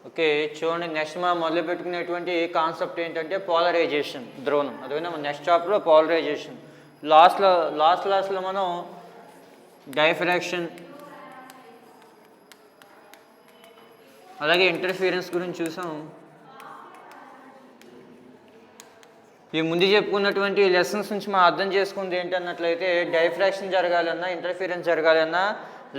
Okay, చూడండి next మనం మొదలు పెట్టుకునేటువంటి కాన్సెప్ట్ ఏంటంటే పోలరైజేషన్, ధ్రువణం. అదేవిధంగా మన నెక్స్ట్ చాప్టర్లో పోలరైజేషన్. లాస్ట్ క్లాస్లో మనం డైఫ్రాక్షన్ అలాగే ఇంటర్ఫియరెన్స్ గురించి చూసాం. ఈ ముందు చెప్పుకున్నటువంటి లెసన్స్ నుంచి మనం అర్థం చేసుకుంది ఏంటన్నట్లయితే డైఫ్రాక్షన్ జరగాలన్నా ఇంటర్ఫియరెన్స్ జరగాలన్నా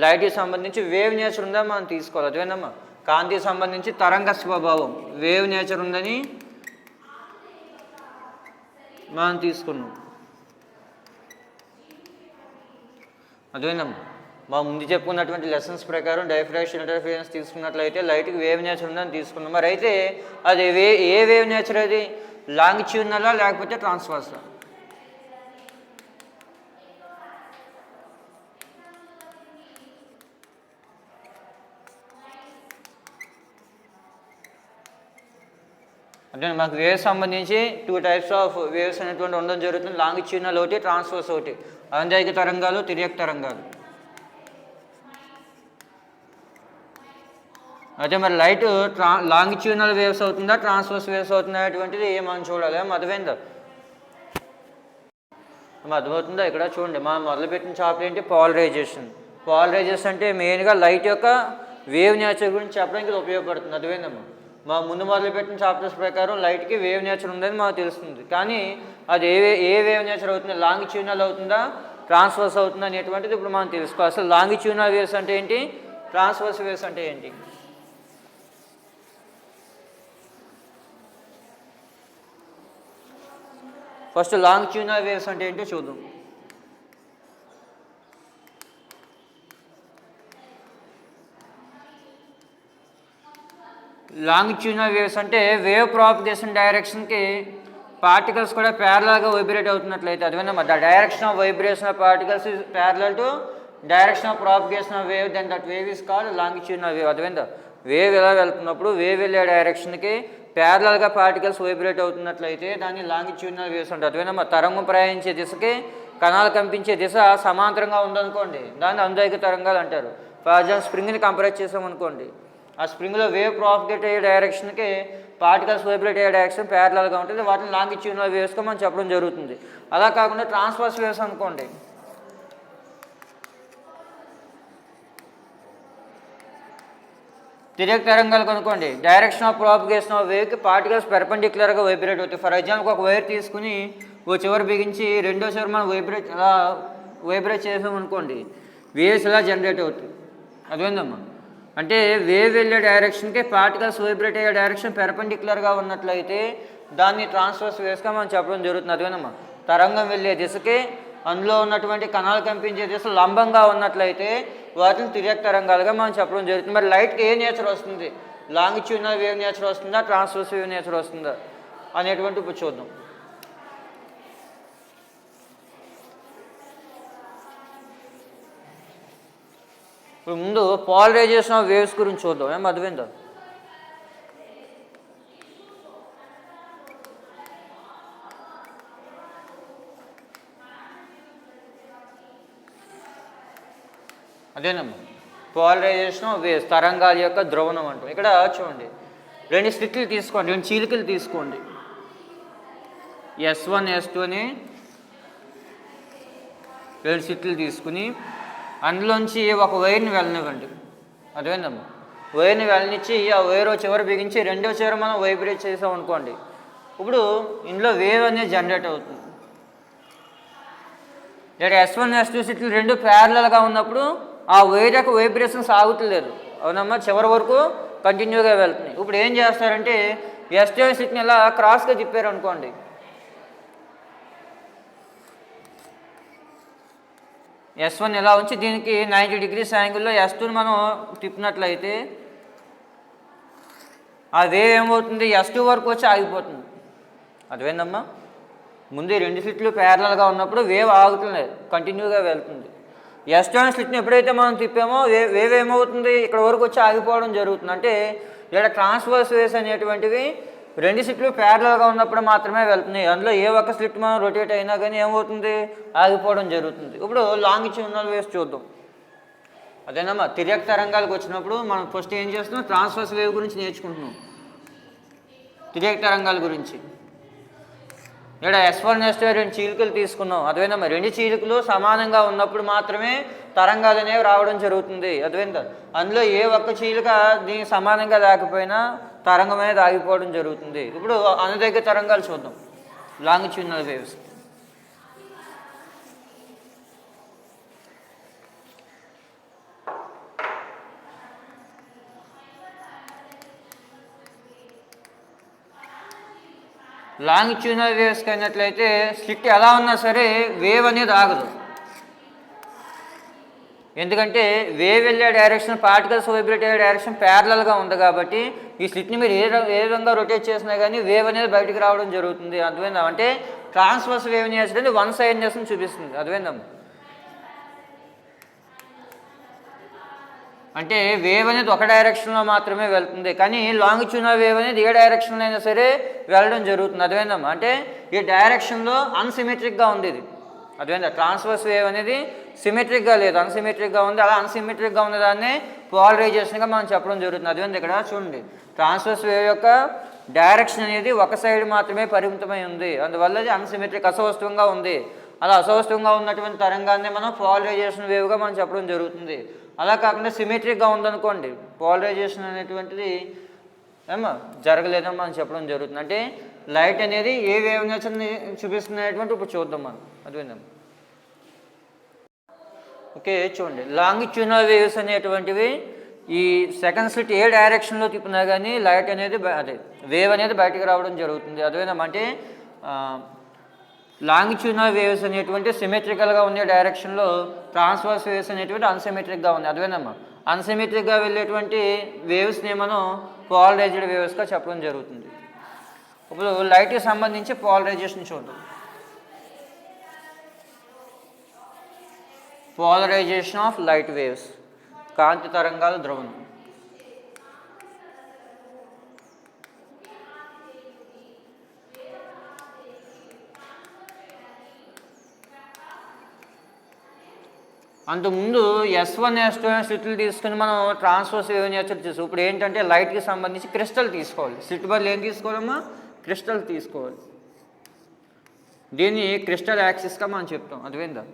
లైట్కి సంబంధించి వేవ్ నేచర్ ఉందా మనం తీసుకోవాలి. అదేవిధంగా కాంతికి సంబంధించి తరంగ స్వభావం వేవ్ నేచర్ ఉందని మనం తీసుకున్నాం. అదేవిధంగా మా ముందు చెప్పుకున్నటువంటి లెసన్స్ ప్రకారం డైఫ్రాక్షన్ ఇంటర్ఫియరెన్స్ తీసుకున్నట్లయితే లైట్కి వేవ్ నేచర్ ఉందని తీసుకున్నాం. మరి అయితే అది ఏ వేవ్ నేచర్ అది? లాంగిట్యూడినలా లేకపోతే ట్రాన్స్వర్సా? అంటే మాకు వేవ్స్ సంబంధించి 2 టైప్స్ ఆఫ్ వేవ్స్ అనేటువంటి ఉండడం జరుగుతుంది. లాంగిట్యూడినల్ ఒకటి, ట్రాన్స్వర్స్ ఒకటి. ఆందోళిక తరంగాలు, తిర్యక్ తరంగాలు. అయితే మరి లైట్ లాంగిట్యూడినల్ వేవ్స్ అవుతుందా ట్రాన్స్వర్స్ వేవ్స్ అవుతుందా అనేటువంటిది మనం చూడాలి. అర్థమైందా? అర్థమవుతుందా? ఇక్కడ చూడండి, మనం మొదలుపెట్టిన చాప్టర్ ఏంటి? పోలరైజేషన్. పోలరైజేషన్ అంటే మెయిన్గా లైట్ యొక్క వేవ్ నేచర్ గురించి చెప్పడానికి ఇది ఉపయోగపడుతుంది. అర్థమైందమ్మా? మా ముందు మొదలుపెట్టిన చాప్టర్స్ ప్రకారం లైట్కి వేవ్ నేచర్ ఉందని మాకు తెలుస్తుంది. కానీ అది ఏ వేవ్ నేచర్ అవుతుంది? లాంగిట్యూడినల్ అవుతుందా ట్రాన్స్వర్స్ అవుతుందా అనేటువంటిది ఇప్పుడు మనం తెలుసుకోవాలి. అసలు లాంగిట్యూడినల్ వేవ్స్ అంటే ఏంటి, ట్రాన్స్వర్స్ వేవ్స్ అంటే ఏంటి? ఫస్ట్ లాంగిట్యూడినల్ వేవ్స్ అంటే ఏంటో చూద్దాం. లాంగిట్యూడినల్ వేవ్స్ అంటే వేవ్ ప్రాపగేషన్ డైరెక్షన్కి పార్టికల్స్ కూడా ప్యారలల్గా వైబ్రేట్ అవుతున్నట్లయితే అదేవిధంగా the direction of vibration of particles is parallel to direction of propagation of wave, then that wave is called longitudinal wave. అదేవిధంగా వేవ్ ఎలా వెళ్తున్నప్పుడు వేవ్ వెళ్ళే డైరెక్షన్కి ప్యారలల్గా పార్టికల్స్ వైబ్రేట్ అవుతున్నట్లయితే దాన్ని లాంగిట్యూడినల్ వేవ్స్ అంటారు. అదేవిధంగా తరంగం ప్రయాణించే దిశకి కణాలు కంపించే దిశ సమాంతరంగా ఉందనుకోండి, దాన్ని అనుదైక తరంగాలు అంటారు. ఫర్ ఎగ్జాంపుల్ స్ప్రింగ్ని కంపేర్ చేసామనుకోండి, ఆ స్ప్రింగ్లో వేవ్ ప్రాపగేట్ అయ్యే డైరెక్షన్కి పార్టికల్స్ వైబ్రేట్ అయ్యే డైరెక్షన్ ప్యారలల్గా ఉంటుంది. వాటిని లాంగిట్యూడినల్ వేవ్స్గా మనం చెప్పడం జరుగుతుంది. అలా కాకుండా ట్రాన్స్వర్స్ వేవ్స్ అనుకోండి, తిర్యక్ తరంగాలు కనుకోండి, డైరెక్షన్ ఆఫ్ ప్రాపగేషన్ ఆఫ్ వేవ్కి పార్టికల్స్ పెర్పెండిక్యులర్గా వైబ్రేట్ అవుతాయి. ఫర్ ఎగ్జాంపుల్ ఒక వైర్ తీసుకుని ఓ చివరి బిగించి రెండో చివరి మనం వైబ్రేట్ చేసామనుకోండి, వేవ్స్ ఇలా జనరేట్ అవుతాయి. అదేందమ్మా? అంటే వేవ్ వెళ్ళే డైరెక్షన్కి పార్టికల్స్ వైబ్రేట్ అయ్యే డైరెక్షన్ పెర్పెండిక్యులర్గా ఉన్నట్లయితే దాన్ని ట్రాన్స్వర్స్ వేవ్స్గా మనం చెప్పడం జరుగుతుంది. అదేనమ్మా? తరంగం వెళ్ళే దిశకి అందులో ఉన్నటువంటి కణాలు కంపించే దిశ లంబంగా ఉన్నట్లయితే వాటిని తిర్యక్ తరంగాలుగా మనం చెప్పడం జరుగుతుంది. మరి లైట్కి ఏ నేచర్ వస్తుంది? లాంగిట్యూడినల్ వేవ్ నేచర్ వస్తుందా ట్రాన్స్వర్స్ వేవ్ నేచర్ వస్తుందా అనేటువంటి ఇప్పుడు చూద్దాం. ఇప్పుడు ముందు పోలరైజేషన్ ఆఫ్ వేవ్స్ గురించి చూద్దాం. అర్థమైందా? అదేనమ్మా, పోలరైజేషన్ ఆఫ్ వేవ్స్, తరంగాల యొక్క ధ్రువణం అంటాం. ఇక్కడ చూడండి, 2 స్లిట్లు తీసుకోండి, 2 చీలికలు తీసుకోండి. S1 S2 అని 2 స్లిట్లు తీసుకుని అందులోంచి ఒక వైర్ని వెళ్ళనివ్వండి. అదేందమ్మా? వైర్ని వెళ్ళనిచ్చి ఆ వైర్ చివరి బిగించి రెండో చివరి మనం వైబ్రేట్ చేసాం అనుకోండి, ఇప్పుడు ఇందులో వేవ్ అనేది జనరేట్ అవుతుంది. ఇక్కడ S1 S2 స్లిట్లు రెండు ప్యారలల్గా ఉన్నప్పుడు ఆ వైర్ యొక్క వైబ్రేషన్ సాగుతలేదు. అవునమ్మా? చివరి వరకు కంటిన్యూగా వెళ్తుంది. ఇప్పుడు ఏం చేస్తారంటే S2 స్లిట్ని ఇలా క్రాస్గా తిప్పారు అనుకోండి, S1 ఇలా ఉంచి దీనికి 90 degrees యాంగిల్లో S2ని మనం తిప్పినట్లయితే ఆ వేవ్ ఏమవుతుంది? S2 వరకు వచ్చి ఆగిపోతుంది. అదేందమ్మా? ముందు 2 స్లిట్లు ప్యారలల్గా ఉన్నప్పుడు వేవ్ ఆగుతుంది, కంటిన్యూగా వెళ్తుంది. S2 స్లిట్ని ఎప్పుడైతే మనం తిప్పామో వేవ్ ఏమవుతుంది? ఇక్కడ వరకు వచ్చి ఆగిపోవడం జరుగుతుంది. అంటే ఇక్కడ ట్రాన్స్వర్స్ వేవ్స్ అనేటువంటివి 2 స్లిట్లు ప్యారలల్గా ఉన్నప్పుడు మాత్రమే వెళ్తున్నాయి. అందులో ఏ ఒక్క స్లిట్ మనం రొటేట్ అయినా కానీ ఏమవుతుంది? ఆగిపోవడం జరుగుతుంది. ఇప్పుడు లాంగిట్యూడినల్ వేవ్స్ చూద్దాం. అదేనమ్మా తిర్యక్ తరంగాలకు వచ్చినప్పుడు మనం ఫస్ట్ ఏం చేస్తున్నాం, ట్రాన్స్వర్స్ వేవ్ గురించి నేర్చుకుంటున్నాం, తిర్యక్ తరంగాల గురించి. ఇక్కడ S1 S2 రెండు చీలికలు తీసుకున్నాం, అదేవిధంగా రెండు చీలికలు సమానంగా ఉన్నప్పుడు మాత్రమే తరంగాలు అనేవి రావడం జరుగుతుంది. అదేవిధంగా అందులో ఏ ఒక్క చీలిక దీనికి సమానంగా లేకపోయినా తరంగం అనేది ఆగిపోవడం జరుగుతుంది. ఇప్పుడు అనుదైర్ఘ్య తరంగాలు చూద్దాం, లాంగిట్యూడినల్ వేవ్స్. లాంగిట్యూడినల్ వేవ్స్కి అయినట్లయితే స్లిట్ ఎలా ఉన్నా సరే వేవ్ అనేది ఆగదు. ఎందుకంటే వేవ్ వెళ్ళే డైరెక్షన్, పార్టికల్స్ వైబ్రేట్ అయ్యే డైరెక్షన్ ప్యారలల్గా ఉంది కాబట్టి ఈ స్లిట్ని మీరు ఏ విధంగా రొటేట్ చేసినా కానీ వేవ్ అనేది బయటికి రావడం జరుగుతుంది. అర్థమైందా? అంటే ట్రాన్స్వర్స్ వేవ్ అనేది వన్ సైడ్నెస్ని చూపిస్తుంది. అర్థమైందా? అంటే వేవ్ అనేది ఒక డైరెక్షన్లో మాత్రమే వెళ్తుంది, కానీ లాంగిట్యూడినల్ వేవ్ అనేది ఏ డైరెక్షన్లో అయినా సరే వెళ్ళడం జరుగుతుంది. అర్థమైందమ్మా? అంటే ఈ డైరెక్షన్లో అన్సిమెట్రిక్గా ఉంది ఇది. అర్థమైందా? ట్రాన్స్వర్స్ వేవ్ అనేది సిమెట్రిక్గా లేదు, అన్సిమెట్రిక్గా ఉంది. అలా అన్సిమెట్రిక్గా ఉన్న దాన్ని పోలరైజేషన్గా మనం చెప్పడం జరుగుతుంది. అదేవిధంగా ఇక్కడ చూడండి, ట్రాన్స్వర్స్ వేవ్ యొక్క డైరెక్షన్ అనేది ఒక సైడ్ మాత్రమే పరిమితమై ఉంది, అందువల్ల అది అన్సిమెట్రిక్, అసౌష్ఠవంగా ఉంది. అలా అసౌష్ఠవంగా ఉన్నటువంటి తరంగాన్ని మనం పోలరైజేషన్ వేవ్గా మనం చెప్పడం జరుగుతుంది. అలా కాకుండా సిమెట్రిక్గా ఉందనుకోండి, పోలరైజేషన్ అనేటువంటిది ఏమో జరగలేదని మనం చెప్పడం జరుగుతుంది. అంటే లైట్ అనేది ఏ వేవ్ నేచర్ని చూపిస్తుంది అనేటువంటి ఇప్పుడు చూద్దాం మనం. అర్థమైందా? ఓకే, చూడండి, లాంగిట్యూడినల్ వేవ్స్ అనేటువంటివి ఈ సెకండ్ స్లిట్ ఏ డైరెక్షన్లో తిప్పినా కానీ లైట్ అనేది అదే వేవ్ అనేది బయటకు రావడం జరుగుతుంది. అదేవిధంగా అంటే లాంగిట్యూడినల్ వేవ్స్ అనేటువంటి సిమెట్రికల్గా ఉండే డైరెక్షన్లో, ట్రాన్స్వర్స్ వేవ్స్ అనేటువంటి అన్సిమెట్రిక్గా ఉంది. అదేవిధమ్మా అన్సిమెట్రిక్గా వెళ్ళేటువంటి వేవ్స్ని మనం పోలరైజ్డ్ వేవ్స్గా చెప్పడం జరుగుతుంది. ఇప్పుడు లైట్కి సంబంధించి పోలరైజేషన్ చూద్దాం. పోలరైజేషన్ ఆఫ్ లైట్ వేవ్స్, కాంతి తరంగాల ధ్రువణం. అంతకుముందు S1 S2 స్లిట్లు తీసుకుని మనం ట్రాన్స్వర్స్ వేవ్ నేచర్ చూసాం. ఇప్పుడు ఏంటంటే లైట్కి సంబంధించి క్రిస్టల్ తీసుకోవాలి. స్లిట్ బదులు ఏం తీసుకోవాలమ్మా? క్రిస్టల్ తీసుకోవాలి. దీన్ని క్రిస్టల్ యాక్సిస్గా మనం చెప్తాం. అర్థమైందా?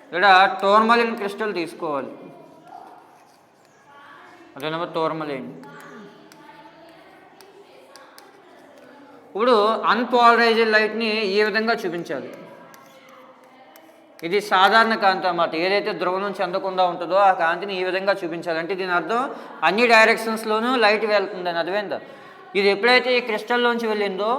ఇక్కడ టోర్మలిన్ క్రిస్టల్ తీసుకోవాలి. అదేనమ్మా టోర్మలిన్. ఇప్పుడు అన్పోలరైజ్డ్ లైట్ని ఏ విధంగా చూపించాలి? ఇది సాధారణ కాంతి అన్నమాట. ఏదైతే ధ్రువణం చెందకుండా ఉంటుందో ఆ కాంతిని ఈ విధంగా చూపించాలి. అంటే దీని అర్థం అన్ని డైరెక్షన్స్లోనూ లైట్ వెళ్తుందని. అర్థమైందా? ఇది ఎప్పుడైతే ఈ క్రిస్టల్లోంచి వెళ్ళిందో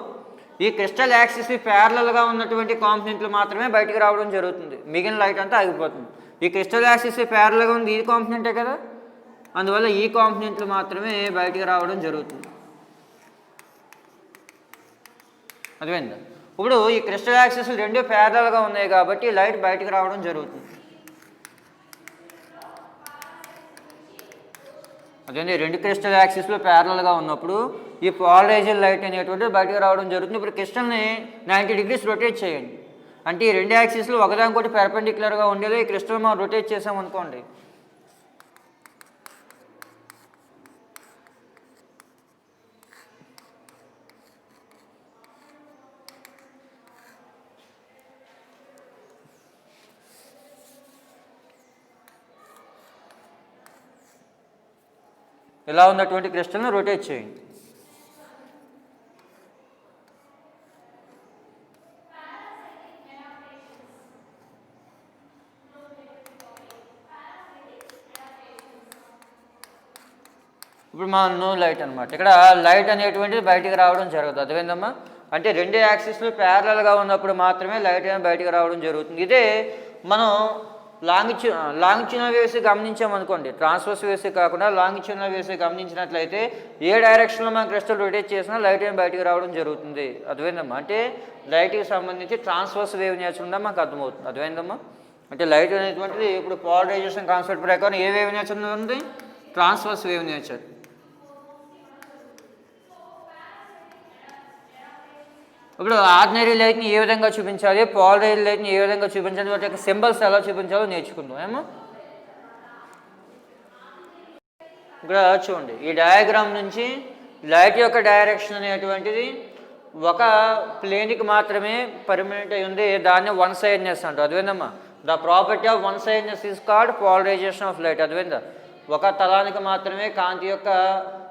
ఈ క్రిస్టల్ యాక్సిస్కి ప్యారలల్గా ఉన్నటువంటి కాంపోనెంట్లు మాత్రమే బయటికి రావడం జరుగుతుంది, మిగిలిన లైట్ అంతా ఆగిపోతుంది. ఈ క్రిస్టల్ యాక్సిస్కి ప్యారలల్గా ఉంది ఈ కాంపోనెంటే కదా, అందువల్ల ఈ కాంపోనెంట్లు మాత్రమే బయటికి రావడం జరుగుతుంది. అర్థమైందా? ఇప్పుడు ఈ క్రిస్టల్ యాక్సిస్ రెండు ప్యారలల్గా ఉన్నాయి కాబట్టి లైట్ బయటికి రావడం జరుగుతుంది. అదే రెండు క్రిస్టల్ యాక్సిస్లో ప్యారలల్గా ఉన్నప్పుడు ఈ పోలరైజ్డ్ లైట్ అనేటువంటిది బయటకు రావడం జరుగుతుంది. ఇప్పుడు క్రిస్టల్ని 90 degrees రొటేట్ చేయండి. అంటే ఈ రెండు యాక్సిస్లు ఒకదానికొకటి పెర్పెండిక్యులర్గా ఉండేది ఈ క్రిస్టల్ మనం రొటేట్ చేసామనుకోండి, ఇలా ఉన్నటువంటి క్రిస్టల్ని రొటేట్ చేయండి. ఇప్పుడు మనం నో లైట్ అనమాట. ఇక్కడ లైట్ అనేటువంటిది బయటికి రావడం జరగదు. అర్థమైందమ్మా? అంటే రెండు యాక్సిస్లు ప్యారలల్గా ఉన్నప్పుడు మాత్రమే లైట్ అనేది బయటికి రావడం జరుగుతుంది. ఇదే మనం లాంగిట్యూడినల్ వేవ్స్ గమనించామనుకోండి, ట్రాన్స్వర్స్ వేవ్స్ కాకుండా లాంగిట్యూడినల్ వేవ్స్ గమనించినట్లయితే ఏ డైరెక్షన్లో మనం క్రిస్టల్ రొటేట్ చేసినా లైట్ ఏం బయటికి రావడం జరుగుతుంది. అర్థమైందమ్మా? అంటే లైట్కి సంబంధించి ట్రాన్స్వర్స్ వేవ్ నేచర్ ఉందా మాకు అర్థమవుతుంది. అర్థమైందమ్మా? అంటే లైట్ అనేటువంటిది ఇప్పుడు పోలరైజేషన్ కాన్సెప్ట్ ప్రకారం ఏ వేవ్ నేచర్ ఉంది? Transverse wave nature. ఇప్పుడు ఆర్డినరీ లైట్ని ఏ విధంగా చూపించాలి, పోలరైజ్డ్ లైట్ని ఏ విధంగా చూపించాలి, వాటి యొక్క సింబల్స్ ఎలా చూపించాలో నేర్చుకుందాం ఏమో. ఇక్కడ చూడండి, ఈ డయాగ్రామ్ నుంచి లైట్ యొక్క డైరెక్షన్ అనేటువంటిది ఒక ప్లేన్కి మాత్రమే పర్మనెంట్ అయి ఉంది, దాన్ని వన్ సైడ్నెస్ అంటారు. అదేవిధమ్మా the property of one sidedness is called polarization of light. అదేవిధంగా ఒక తలానికి మాత్రమే కాంతి యొక్క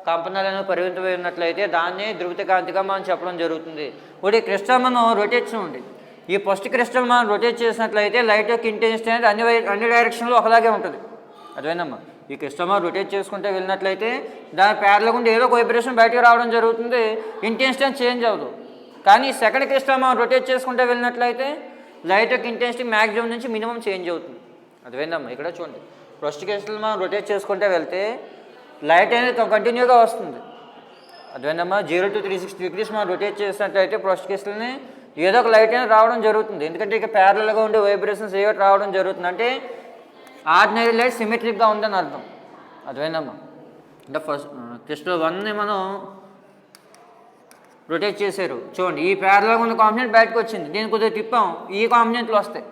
కంపనాలను పరిమితమై ఉన్నట్లయితే దాన్ని ధృవిత కాంతిగా మనం చెప్పడం జరుగుతుంది. ఇప్పుడు ఈ క్రిస్టల్ మనం రొటేట్ చేయండి, ఈ ఫస్ట్ క్రిస్టల్ మనం రొటేట్ చేసినట్లయితే లైట్ యొక్క ఇంటెన్సిటీ అనేది అన్ని డైరెక్షన్లో ఒకలాగే ఉంటుంది. అదేవిధమ్మా ఈ క్రిస్టల్ మనం రొటేట్ చేసుకుంటే వెళ్ళినట్లయితే దాని ప్యారలల్ ఉండి ఏదో ఒక వైబ్రేషన్ బయటకు రావడం జరుగుతుంది, ఇంటెన్సిటీ చేంజ్ అవ్వదు. కానీ సెకండ్ క్రిస్టల్ మనం రొటేట్ చేసుకుంటే వెళ్ళినట్లయితే లైట్ యొక్క ఇంటెన్సిటీ మ్యాక్సిమం నుంచి మినిమం చేంజ్ అవుతుంది. అదేవిధమ్మా ఇక్కడ చూడండి, ఫస్ట్ క్రిస్టల్ మనం రొటేట్ చేసుకుంటే వెళ్తే లైట్ అనేది కంటిన్యూగా వస్తుంది. అదేవిధమ్మా 0 to 360 degrees మనం రొటేట్ చేసినట్లయితే ఫస్ట్ క్రిస్టల్ని ఏదో ఒక లైట్ అనేది రావడం జరుగుతుంది. ఎందుకంటే ఇక ప్యారలల్గా ఉండే వైబ్రేషన్స్ ఏదో రావడం జరుగుతుంది, అంటే ఆర్డినరీ లైట్ సిమెట్రిక్గా ఉందని అర్థం. అదేవిధమ్మా అంటే ఫస్ట్ క్రిస్టల్ 1ని మనం రొటేట్ చేశారు చూడండి, ఈ ప్యారలల్గా ఉన్న కాంపోనెంట్ బయటకు వచ్చింది, దీన్ని కొద్దిగా తిప్పాం ఈ కాంపోనెంట్లు వస్తాయి,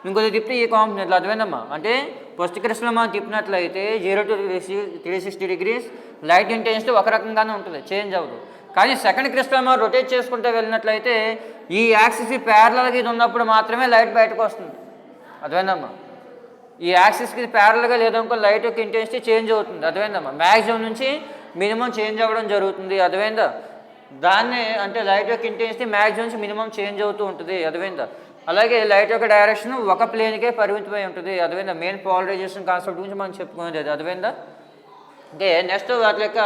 ఇంకొద్దిగా తిప్పితే ఈ కాంపోనెంట్లు. అదేవిధమ్మా అంటే ఫస్ట్ క్రిస్టల్ మనం తిప్పినట్లయితే 0 to 360 degrees లైట్ ఇంటెన్సిటీ ఒక రకంగానే ఉంటుంది, చేంజ్ అవ్వదు. కానీ సెకండ్ క్రిస్టల్ మనం రొటేట్ చేసుకుంటే వెళ్ళినట్లయితే ఈ యాక్సిస్ ప్యారలల్గా ఇది ఉన్నప్పుడు మాత్రమే లైట్ బయటకు వస్తుంది. అదేవిధమ్మా ఈ యాక్సిస్కి ప్యారలల్గా లేదనుకో లైట్ యొక్క ఇంటెన్సిటీ చేంజ్ అవుతుంది. అదేవిధమ్మా మ్యాక్సిమం నుంచి మినిమం చేంజ్ అవ్వడం జరుగుతుంది. అదేవిధంగా దాన్ని అంటే లైట్ యొక్క ఇంటెన్సిటీ మ్యాక్సిమం నుంచి మినిమం చేంజ్ అవుతూ ఉంటుంది. అదేవిధంగా అలాగే లైట్ యొక్క డైరెక్షన్ ఒక ప్లేన్కే పరిమితమై ఉంటుంది. అదేవిధంగా మెయిన్ పోలరైజేషన్ కాన్సెప్ట్ గురించి మనం చెప్పుకునేది అది. అదేవిధంగా అంటే నెక్స్ట్ వాటి యొక్క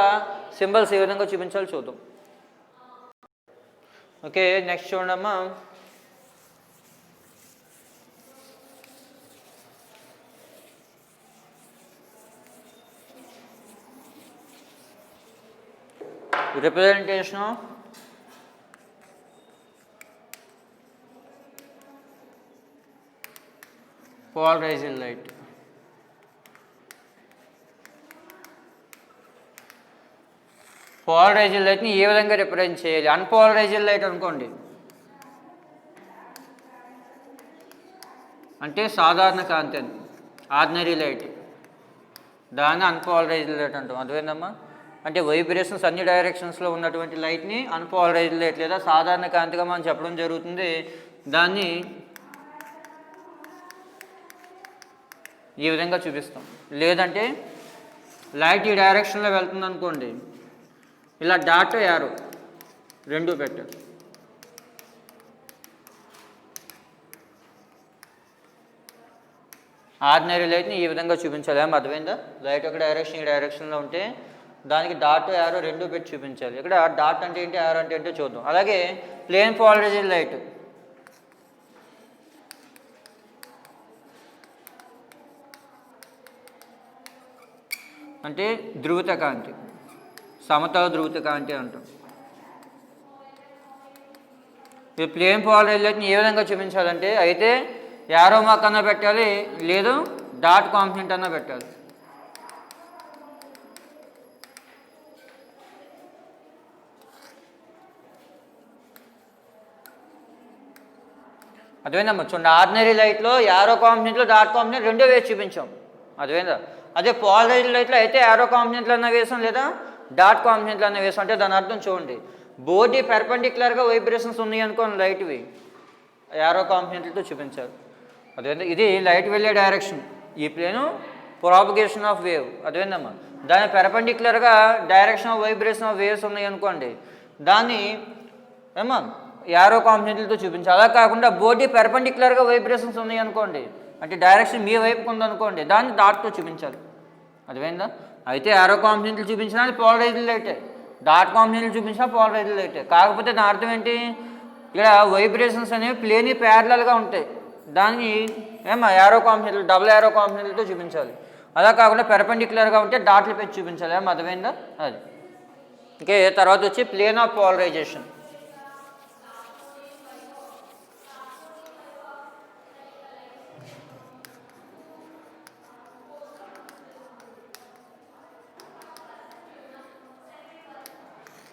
సింబల్స్ ఏ విధంగా చూపించాలో చూద్దాం. ఓకే నెక్స్ట్ చూడమ్మా, రిప్రజెంటేషన్ పోలరైజ్డ్ లైట్. పోలరైజ్డ్ లైట్ని ఏ విధంగా రిప్రజెంట్ చేయాలి? అన్పోలరైజ్డ్ లైట్ అనుకోండి అంటే సాధారణ కాంతి, ఆర్డినరీ లైట్, దాన్ని అన్పోలరైజ్డ్ లైట్ అంటాం. అదేవిధమ్మా అంటే వైబ్రేషన్స్ అన్ని డైరెక్షన్స్లో ఉన్నటువంటి లైట్ని అన్పోలరైజ్డ్ లైట్ లేదా సాధారణ కాంతిగా మనం చెప్పడం జరుగుతుంది. దాన్ని ఈ విధంగా చూపిస్తాం. లేదంటే లైట్ ఈ డైరెక్షన్లో వెళ్తుంది అనుకోండి, ఇలా డాట్ యారో రెండు పెట్టారు. ఆర్డినరీ లైట్ని ఈ విధంగా చూపించాలి. ఏం అర్థమైందా? లైట్ ఒక డైరెక్షన్ ఈ డైరెక్షన్లో ఉంటే దానికి డాట్ యారో రెండు పెట్టి చూపించాలి. ఇక్కడ డాట్ అంటే ఏంటి, యారో అంటే ఏంటో చూద్దాం. అలాగే ప్లేన్ పోలరైజ్డ్ లైట్ అంటే ధృవిత కాంతి, సమతల ధృవిత కాంతి అంటాం. ఈ ప్లేన్ పోలరైజ్డ్ లైట్ని ఏ విధంగా చూపించాలంటే అయితే యారో మార్క్ అన్నా పెట్టాలి, లేదు డాట్ కాంపోనెంట్ అన్నా పెట్టాలి. అదేవిధంగా చూడండి, ఆర్డినరీ లైట్లో యారో కాంపోనెంట్లో డాట్ కాంపోనెంట్ రెండో వేసి చూపించాం. అదేవిధంగా అదే పోలరైజ్డ్ లైట్లో అయితే యారో కాంపోనెంట్లు అన్న వేసాం లేదా డాట్ కాంపోనెంట్లు అన్న వేసాం. అంటే దాని అర్థం చూడండి, బోర్డు పెర్పెండిక్యులర్గా వైబ్రేషన్స్ ఉన్నాయి అనుకోండి, లైట్వి యారో కాంపోనెంట్లతో చూపించారు. అదేవిధంగా ఇది లైట్ వెళ్ళే డైరెక్షన్, ఈ ప్లేను ప్రాపగేషన్ ఆఫ్ వేవ్. అదేవిధమ్మా దాని పెర్పెండిక్యులర్గా direction of vibration of waves ఉన్నాయి అనుకోండి, దాన్ని ఏమో యారో కాంపోనెంట్లతో చూపించాలి. అలా కాకుండా బోర్డు పెర్పెండిక్యులర్గా వైబ్రేషన్స్ ఉన్నాయి అనుకోండి, అంటే డైరెక్షన్ మీ వైపుకు ఉందనుకోండి, దాన్ని డాట్తో చూపించాలి. అర్థమైందా? అయితే యారో కాంపోనెంట్లు చూపించినా అది పోలరైజ్డ్ లైటే, డాట్ కాంపోనెంట్లు చూపించినా పోలరైజ్డ్ లైటే. కాకపోతే దాని అర్థం ఏంటి, ఇక్కడ వైబ్రేషన్స్ అనేవి ప్లేన్ ప్యారలల్గా ఉంటాయి, దాన్ని ఏమో యారో కాంపోనెంట్లు డబుల్ యారో కాంపోనెంట్లతో చూపించాలి. అలా కాకుండా పెర్పెండిక్యులర్గా ఉంటే డాట్లు పెట్టి చూపించాలి. ఏమో అర్థమైందా? అది ఇంకే తర్వాత వచ్చి ప్లేన్ ఆఫ్ పోలరైజేషన్.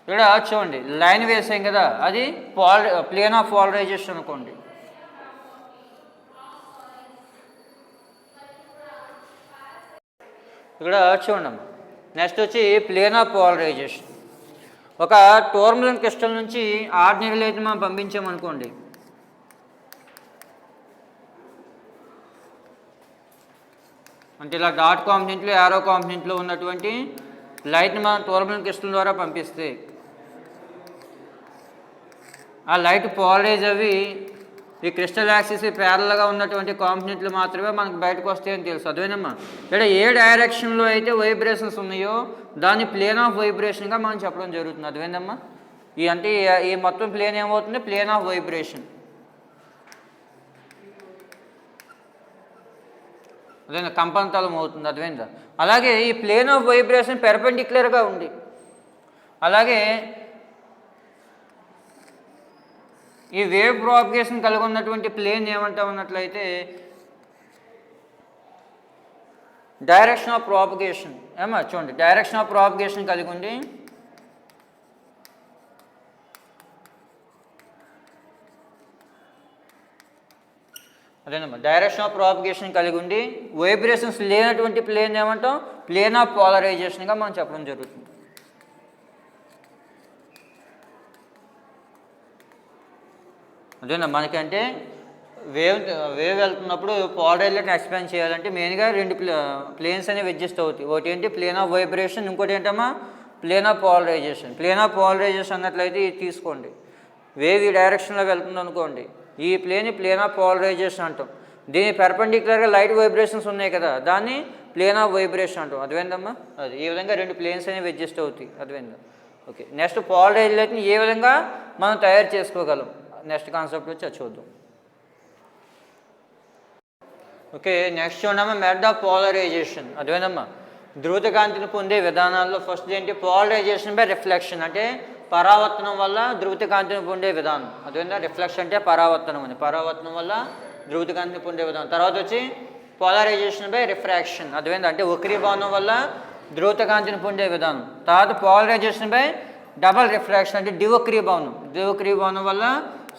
ఇక్కడ చూడండి లైన్ వేసాం కదా, అది ప్లేన్ ఆఫ్ పోలరైజేషన్ అనుకోండి. ఇక్కడ చూడండి నెక్స్ట్ వచ్చి ప్లేన్ ఆఫ్ పోలరైజేషన్. ఒక టోర్మలన్ క్రిస్టల్ నుంచి ఆర్డినరీ లైట్ మనం పంపించామనుకోండి, అంటే ఇలా డాట్ కాంపోనెంట్లు యారో కాంపోనెంట్లో ఉన్నటువంటి లైట్ని మనం టోర్మలన్ క్రిస్టల్ ద్వారా పంపిస్తే ఆ లైట్ పోలరైజ్ అవి ఈ క్రిస్టల్ యాక్సిస్ ప్యారల్గా ఉన్నటువంటి కాంపోనెంట్లు మాత్రమే మనకు బయటకు వస్తాయని తెలుసు. అదేనమ్మా ఇక్కడ ఏ డైరెక్షన్లో అయితే వైబ్రేషన్స్ ఉన్నాయో దాన్ని ప్లేన్ ఆఫ్ వైబ్రేషన్గా మనం చెప్పడం జరుగుతుంది. అదేనమ్మా అంటే ఈ మొత్తం ప్లేన్ ఏమవుతుంది, ప్లేన్ ఆఫ్ వైబ్రేషన్. అదేనా కంపనతలం అవుతుంది. అదేందా అలాగే ఈ ప్లేన్ ఆఫ్ వైబ్రేషన్ పెర్పెండిక్యులర్గా ఉంది. అలాగే ఈ వేవ్ ప్రాపగేషన్ కలిగి ఉన్నటువంటి ప్లేన్ ఏమంటాం అన్నట్లయితే డైరెక్షన్ ఆఫ్ ప్రాపగేషన్. ఏమో చూడండి డైరెక్షన్ ఆఫ్ ప్రాపగేషన్ కలిగి ఉంది. అదేనమ్మా డైరెక్షన్ ఆఫ్ ప్రాపగేషన్ కలిగి ఉండి వైబ్రేషన్స్ లేనటువంటి ప్లేన్ ఏమంటాం, ప్లేన్ ఆఫ్ పోలరైజేషన్గా మనం చెప్పడం జరుగుతుంది. అదేనా మనకంటే వేవ్ వెళ్తున్నప్పుడు పోలరైజేషన్ ఎక్స్ప్లెయిన్ చేయాలంటే మెయిన్గా రెండు ప్లేన్స్ అనేవి అడ్జస్ట్ అవుతాయి. ఒకటి ఏంటి ప్లేన్ ఆఫ్ వైబ్రేషన్, ఇంకోటి ఏంటమ్మా plane of polarization. Plane of polarization అన్నట్లయితే ఇది తీసుకోండి, వేవ్ ఈ డైరెక్షన్లో వెళ్తుంది అనుకోండి, ఈ ప్లేన్ ఆఫ్ పోలరైజేషన్ అంటాం. దీని పెర్పెండిక్యులర్గా లైట్ వైబ్రేషన్స్ ఉన్నాయి కదా, దాన్ని ప్లేన్ ఆఫ్ వైబ్రేషన్ అంటాం. అదేందమ్మా అది ఈ విధంగా రెండు ప్లేన్స్ అనేవి అడ్జస్ట్ అవుతాయి. అదేందా ఓకే. నెక్స్ట్ పోలరైజేషన్ ఏ విధంగా మనం తయారు చేసుకోగలం, నెక్స్ట్ కాన్సెప్ట్ వచ్చి అది చూద్దాం. ఓకే నెక్స్ట్ చూడమ్మా మెథడ్ ఆఫ్ పోలరైజేషన్. అదేనమ్మా ధ్రువత కాంతిని పొందే విధానాల్లో ఫస్ట్ ఏంటి, పోలరైజేషన్ బై రిఫ్లెక్షన్, అంటే పరావర్తనం వల్ల ధ్రువత కాంతిని పొందే విధానం. అదేవిధంగా రిఫ్లెక్షన్ అంటే పరావర్తనం అని, పరావర్తనం వల్ల ధ్రువత కాంతిని పొందే విధానం. తర్వాత వచ్చి పోలరైజేషన్ బై రిఫ్రాక్షన్, అదేవిధంగా అంటే వక్రీభవనం వల్ల ధ్రువత కాంతిని పొందే విధానం. తర్వాత పోలరైజేషన్ బై డబల్ రిఫ్రాక్షన్ అంటే ద్వివక్రీభవనం వల్ల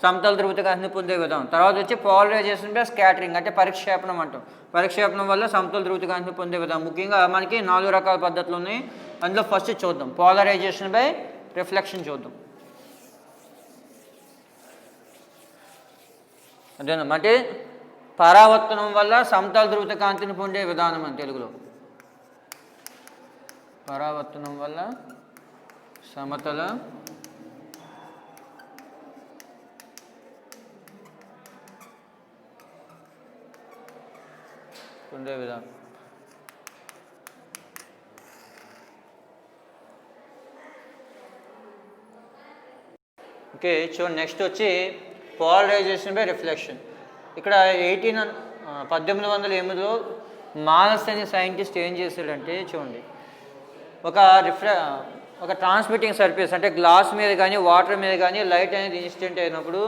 సమతల ధ్రువత కాంతిని పొందే విధానం. తర్వాత వచ్చి పోలరైజేషన్ బై స్కాటరింగ్ అంటే పరిక్షేపణం అంటాం. పరిక్షేపణం వల్ల సమతల ధ్రువత కాంతిని పొందే విధానం. ముఖ్యంగా మనకి 4 రకాల పద్ధతులు ఉన్నాయి. అందులో ఫస్ట్ చూద్దాం పోలరైజేషన్ బై రిఫ్లెక్షన్ చూద్దాం. అదేనా అంటే పరావర్తనం వల్ల సమతల ధ్రువత కాంతిని పొందే విధానం అని తెలుగులో. పరావర్తనం వల్ల సమతల పొందే విధానం. ఓకే చూడండి నెక్స్ట్ వచ్చి పోలరైజేషన్ బై రిఫ్లెక్షన్. ఇక్కడ 1808లో మానస్ అనే సైంటిస్ట్ ఏం చేశాడంటే చూడండి, ఒక ట్రాన్స్మిటింగ్ సర్ఫేస్ అంటే గ్లాస్ మీద కానీ వాటర్ మీద కానీ లైట్ అనేది ఇన్సిడెంట్ అయినప్పుడు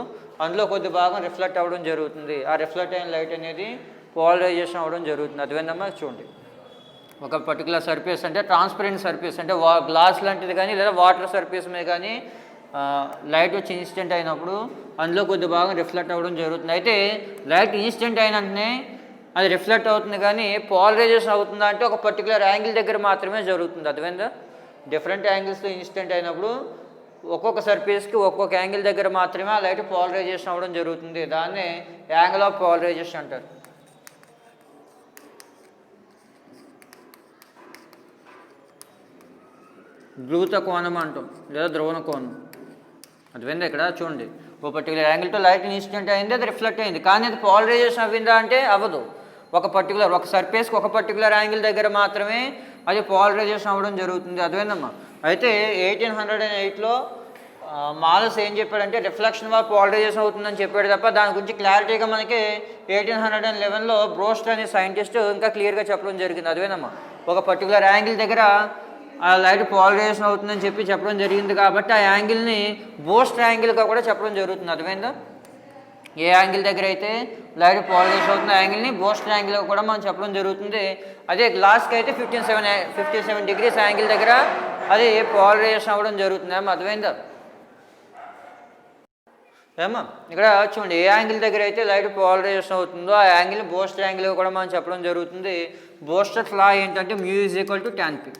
అందులో కొద్ది భాగం రిఫ్లెక్ట్ అవ్వడం జరుగుతుంది. ఆ రిఫ్లెక్ట్ అయిన లైట్ అనేది పోలరైజేషన్ అవ్వడం జరుగుతుంది. అదేవిధంగా చూడండి ఒక పర్టికులర్ సర్ఫేస్ అంటే ట్రాన్స్పరెంట్ సర్ఫేస్ అంటే గ్లాస్ లాంటిది కానీ లేదా వాటర్ సర్ఫేస్ మీద కానీ లైట్ వచ్చి ఇన్సిడెంట్ అయినప్పుడు అందులో కొద్ది భాగం రిఫ్లెక్ట్ అవ్వడం జరుగుతుంది. అయితే లైట్ ఇన్సిడెంట్ అయిన వెంటనే అది రిఫ్లెక్ట్ అవుతుంది, కానీ పోలరైజేషన్ అవుతుందా అంటే ఒక పర్టికులర్ యాంగిల్ దగ్గర మాత్రమే జరుగుతుంది. అదేవిధంగా డిఫరెంట్ యాంగిల్స్లో ఇన్సిడెంట్ అయినప్పుడు ఒక్కొక్క సర్ఫేస్కి ఒక్కొక్క యాంగిల్ దగ్గర మాత్రమే ఆ లైట్ పోలరైజేషన్ అవ్వడం జరుగుతుంది. దాన్ని యాంగిల్ ఆఫ్ పోలరైజేషన్ అంటారు. ధ్రువత కోణం అంటాం లేదా ధ్రువణ కోణం. అదేవిధంగా ఇక్కడ చూడండి ఒక పర్టికులర్ యాంగిల్తో లైట్ ఇన్సిడెంట్ అయింది, అది రిఫ్లెక్ట్ అయింది, కానీ అది పోలరైజేషన్ అవ్విందా అంటే అవ్వదు. ఒక సర్ఫేస్కి ఒక పర్టికులర్ యాంగిల్ దగ్గర మాత్రమే అది పోలరైజేషన్ అవ్వడం జరుగుతుంది. అదేవిధమ్మా అయితే 1808లో మాలస్ ఏం చెప్పాడంటే రిఫ్లెక్షన్ వల్ల పోలరైజేషన్ అవుతుందని చెప్పాడు తప్ప దాని గురించి క్లారిటీగా మనకి 1811లో బ్రోస్ట్ అనే సైంటిస్ట్ ఇంకా క్లియర్గా చెప్పడం జరిగింది. అదేవిధమ్మా ఒక పర్టికులర్ యాంగిల్ దగ్గర ఆ లైట్ పోలరైజేషన్ అవుతుందని చెప్పడం జరిగింది కాబట్టి ఆ యాంగిల్ని బోస్ట్ యాంగిల్గా కూడా చెప్పడం జరుగుతుంది. అర్థమైందా? ఏ యాంగిల్ దగ్గర అయితే లైట్ పోలరైజేషన్ అవుతుంది ఆ యాంగిల్ని బోస్ట్ యాంగిల్గా కూడా మనం చెప్పడం జరుగుతుంది. అదే గ్లాస్కి అయితే 57 డిగ్రీస్ యాంగిల్ దగ్గర అది పోలరైజేషన్ అవ్వడం జరుగుతుంది. అర్థమైందా ఏమా? ఇక్కడ చూడండి, ఏ యాంగిల్ దగ్గర అయితే లైట్ పోలరైజేషన్ అవుతుందో ఆ యాంగిల్ బూస్టర్ యాంగిల్ కూడా మనం చెప్పడం జరుగుతుంది. బూస్టర్స్ లా ఏంటంటే μ tan p.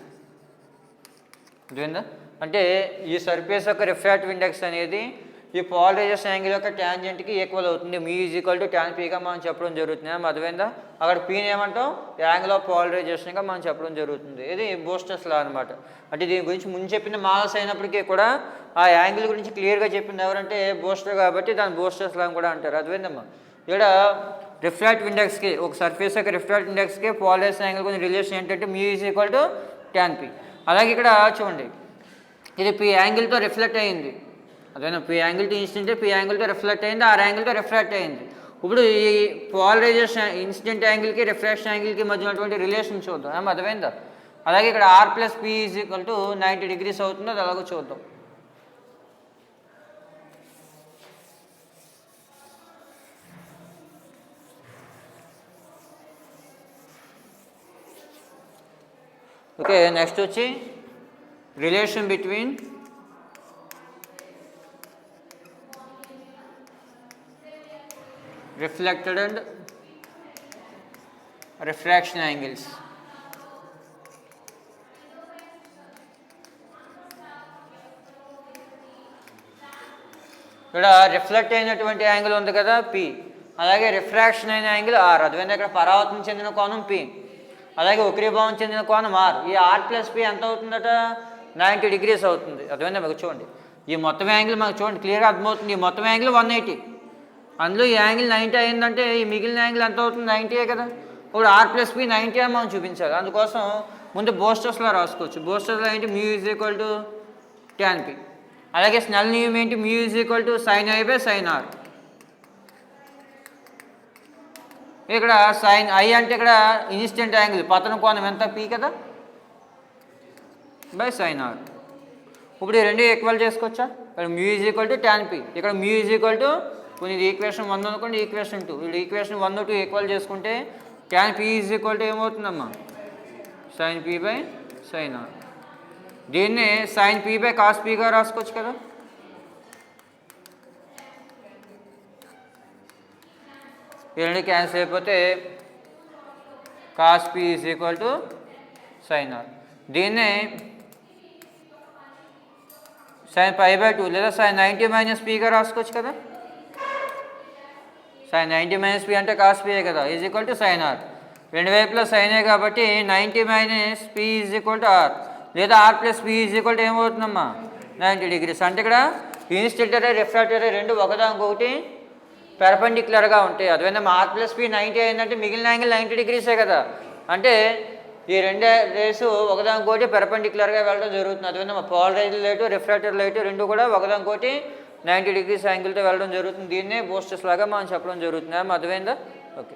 అర్థమైందా? అంటే ఈ సర్ఫేస్ యొక్క రిఫ్రాక్టివ్ ఇండెక్స్ అనేది ఈ పోలరైజేషన్ యాంగిల్ యొక్క ట్యాంజెంట్కి ఈక్వల్ అవుతుంది. μ tan pగా మనం చెప్పడం జరుగుతుంది. అర్థమైందా? అక్కడ పీని ఏమంటాం, యాంగిల్ ఆఫ్ పోలరైజేషన్గా మనం చెప్పడం జరుగుతుంది. ఇది బూస్టర్స్ లా అనమాట. అంటే దీని గురించి ముందు చెప్పిన మాల్స్ అయినప్పటికీ కూడా ఆ యాంగిల్ గురించి క్లియర్గా చెప్పింది ఎవరంటే బూస్టర్, కాబట్టి దాని బూస్టర్స్ లా కూడా అంటారు. అర్థమైందమ్మా? ఇక్కడ రిఫ్రాక్టివ్ ఇండెక్స్కి, ఒక సర్ఫేస్ యొక్క రిఫ్రాక్టివ్ ఇండెక్స్కి పోలరైజేషన్ యాంగిల్ కొంచెం రిలేషన్ ఏంటంటే μ tan p. అలాగే ఇక్కడ చూడండి, ఇది పి యాంగిల్తో రిఫ్లెక్ట్ అయ్యింది. అదేనా, P angle to incident P యాంగిల్తో రిఫ్లెక్ట్ అయింది, ఆర్ యాంగిల్తో రిఫ్రాక్ట్ అయింది. ఇప్పుడు ఈ పోలరైజేషన్ ఇన్సిడెంట్ యాంగిల్కి రిఫ్రాక్షన్ యాంగిల్కి మధ్య ఉన్నటువంటి రిలేషన్ చూద్దాం. అర్థమైందా? అలాగే ఇక్కడ R plus P is equal to 90 degrees అవుతుందో అది అలాగో చూద్దాం. ఓకే, నెక్స్ట్ వచ్చి relation between reflected and refraction angles. ఇక్కడ రిఫ్లెక్ట్ అయినటువంటి యాంగిల్ ఉంది కదా పి, అలాగే రిఫ్రాక్షన్ అయిన యాంగిల్ ఆర్. అదేవిధంగా ఇక్కడ పరావర్తనం చెందిన కోణం పి, అలాగే వక్రీభావం చెందిన కోణం ఆర్. ఈ ఆర్ ప్లస్ పి ఎంత అవుతుందట, 90 degrees అవుతుంది. అదేవిధంగా మీకు చూడండి, ఈ మొత్తం యాంగిల్ మనకు చూడండి క్లియర్గా అర్థమవుతుంది. ఈ మొత్తం యాంగిల్ 180, అందులో ఈ యాంగిల్ 90 అయిందంటే ఈ మిగిలిన యాంగిల్ ఎంత అవుతుంది, 90 కదా. ఇప్పుడు ఆర్ ప్లస్ పి 90 అని మనం చూపించాలి. అందుకోసం ముందు బూస్టర్స్లో రాసుకోవచ్చు. బూస్టర్స్లో ఏంటి, μ tan p. అలాగే స్నెల్ నియమం ఏంటి, μ sin i by sin r. ఇక్కడ సైన్ ఐ అంటే ఇక్కడ ఇన్స్టెంట్ యాంగిల్, పతన కోణం ఎంత పీ కదా, బై సైన్ ఆర్. ఇప్పుడు ఈ రెండు ఈక్వల్ చేసుకోవచ్చా? ఇక్కడ μ tan p, ఇక్కడ μ కొన్ని ఇది ఈక్వేషన్ 1 అనుకోండి, ఈక్వేషన్ 2. ఇప్పుడు ఈక్వేషన్ 1, 2 ఈక్వల్ చేసుకుంటే tan p ఏమవుతుందమ్మా, sin p by sin r. దీన్నే sin p బై cos pగా రాసుకోవచ్చు కదా. ఈ రెండు క్యాన్సిల్ అయిపోతే cos p sin r. దీన్నే sin π/2 లేదా sin 90 - pగా రాసుకోవచ్చు కదా. sin 90 - p అంటే cos p కదా, sin r. రెండు వైపులా సైనే కాబట్టి 90 - p r, లేదా r ప్లస్ p ఏమవుతుందమ్మా, 90 degrees. అంటే ఇక్కడ ఇన్స్టెంట్ రిఫ్రాక్టర్ రెండు ఒకదానికొకటి పెర్పెండిక్యులర్గా ఉంటాయి. అదేవిధంగా ఆర్ ప్లస్ పి 90 అయిందంటే మిగిలిన యాంగిల్ 90 degrees కదా. అంటే ఈ రెండే రేసు ఒకదానికోటి పెర్పెండిక్యులర్గా వెళ్ళడం జరుగుతుంది. అదేవిధంగా పోలరైజ్డ్ లైట్, రిఫ్రాక్టర్ లైట్ రెండు కూడా ఒకదానికోటి 90 degrees యాంగిల్తో వెళ్ళడం జరుగుతుంది. దీన్నే బూస్టర్స్ లాగా మనం చెప్పడం జరుగుతుంది. అర్థమైందా? ఓకే.